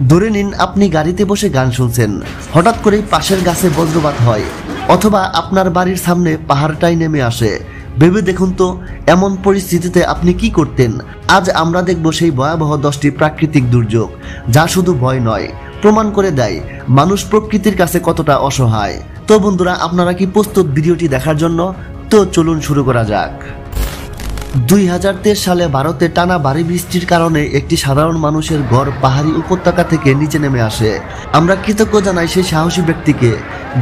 ধরে নিন আপনি গাড়িতে বসে গান শুনছেন, হঠাৎ করেই পাশের গাছে বজ্রপাত হয়, অথবা আপনার বাড়ির সামনে পাহাড়টাই নেমে আসে। ভেবে দেখুন তো, এমন পরিস্থিতিতে আপনি কি করতেন? আজ আমরা দেখব সেই ভয়াবহ 10টি প্রাকৃতিক দুর্যোগ, যা শুধু ভয় নয়, প্রমাণ করে দেয় মানুষ প্রকৃতির কাছে কতটা অসহায়। তো বন্ধুরা, আপনারা কি প্রস্তুত ভিডিওটি দেখার জন্য? তো চলুন শুরু করা যাক। 2023 সালে ভারতে টানা ভারী বৃষ্টির কারণে একটি সাধারণ মানুষের ঘর পাহাড়ি উপত্যকা থেকে নিচে নেমে আসে। আমরা কৃতজ্ঞ জানাই সেই সাহসী ব্যক্তিকে,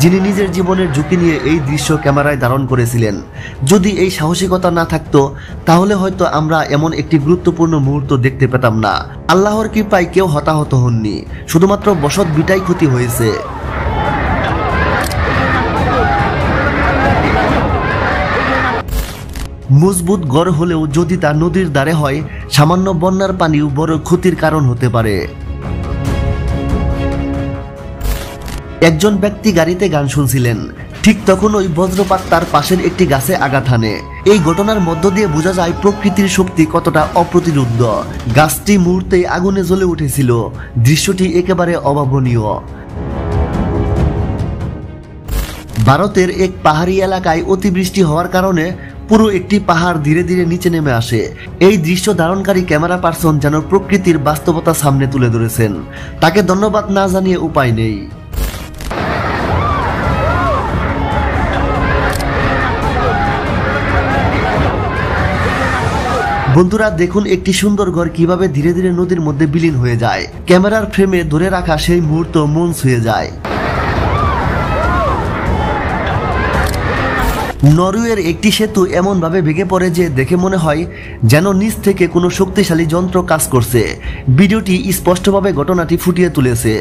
যিনি নিজের জীবনের ঝুঁকি নিয়ে এই দৃশ্য ক্যামেরায় ধারণ করেছিলেন। যদি এই সাহসিকতা না থাকতো, তাহলে হয়তো আমরা এমন একটি গুরুত্বপূর্ণ মুহূর্ত দেখতে পেতাম না। আল্লাহর কৃপায় কেউ হতাহত হননি, শুধুমাত্র বসত ভিটাই ক্ষতি হয়েছে। মজবুত গড় হলেও যদি তা নদীর ধারে হয়, সামান্য বন্যার পানিও বড় ক্ষতির কারণ হতে পারে। একজন ব্যক্তি গাড়িতে গান শুনছিলেন, ঠিক তখন ওই বজ্রপাত তার পাশের একটি গাছে আঘাত হানে। এই ঘটনার মধ্য দিয়ে বোঝা যায় প্রকৃতির শক্তি কতটা অপ্রতিরোধ্য। গাছটি মুহূর্তেই আগুনে জ্বলে উঠেছিল। দৃশ্যটি একেবারে অভাবনীয়। ভারতের এক পাহাড়ি এলাকায় অতিবৃষ্টি হওয়ার কারণে পুরো একটি পাহাড় ধীরে ধীরে নিচে নেমে আসে। এই দৃশ্য ধারণকারী ক্যামেরা পার্সন যেন প্রকৃতির বাস্তবতা সামনে তুলে ধরেছেন। তাকে ধন্যবাদ না জানিয়ে উপায় নেই। বন্ধুরা দেখুন, একটি সুন্দর ঘর কিভাবে ধীরে ধীরে নদীর মধ্যে বিলীন হয়ে যায়। ক্যামেরার ফ্রেমে ধরে রাখা সেই মুহূর্ত মন ছুঁয়ে যায়। নরওয়ের একটি সেতু এমনভাবে ভেঙে পড়ে যে দেখে মনে হয় যেন নিচ থেকে কোনো শক্তিশালী যন্ত্র কাজ করছে। ভিডিওটি স্পষ্টভাবে ঘটনাটি ফুটিয়ে তুলেছে।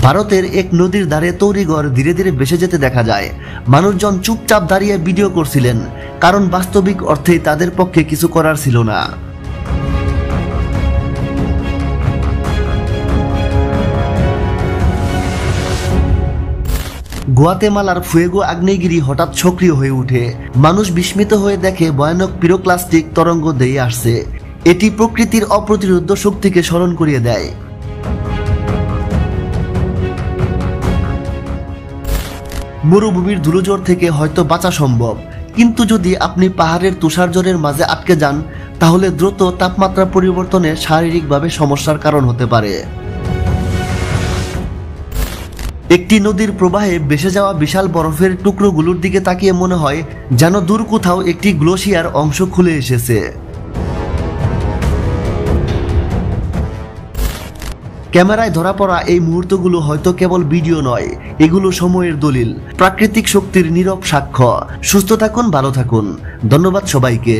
ভারতের এক নদীর ধারে তৈরি ঘর ধীরে ধীরে ভেসে যেতে দেখা যায়। মানুষজন চুপচাপ দাঁড়িয়ে ভিডিও করছিলেন, কারণ বাস্তবিক অর্থে তাদের পক্ষে কিছু করার ছিল না। গুয়াতেমালার ফুয়েগো আগ্নেয়গিরি হঠাৎ সক্রিয় হয়ে ওঠে। মানুষ বিস্মিত হয়ে দেখে ভয়ানক পিরোক্লাস্টিক তরঙ্গ দিয়ে আসছে। এটি প্রকৃতির অপ্রতিরোধ্য শক্তিকে স্মরণ করিয়ে দেয়। মরুভূমির ধুলোঝড় থেকে হয়তো বাঁচা সম্ভব, কিন্তু যদি আপনি পাহাড়ের তুষারঝড়ের মাঝে আটকে যান, তাহলে দ্রুত তাপমাত্রা পরিবর্তনে শারীরিকভাবে সমস্যার কারণ হতে পারে। একটি নদীর প্রবাহে ভেসে যাওয়া বিশাল বরফের টুকরোগুলোর দিকে তাকিয়ে মনে হয় যেন দূর কোথাও একটি গ্লেশিয়ার অংশ খুলে এসেছে। ক্যামেরায় ধরা পড়া এই মুহূর্তগুলো হয়তো কেবল ভিডিও নয়, এগুলো সময়ের দলিল, প্রাকৃতিক শক্তির নীরব সাক্ষ্য। সুস্থ থাকুন, ভালো থাকুন। ধন্যবাদ সবাইকে।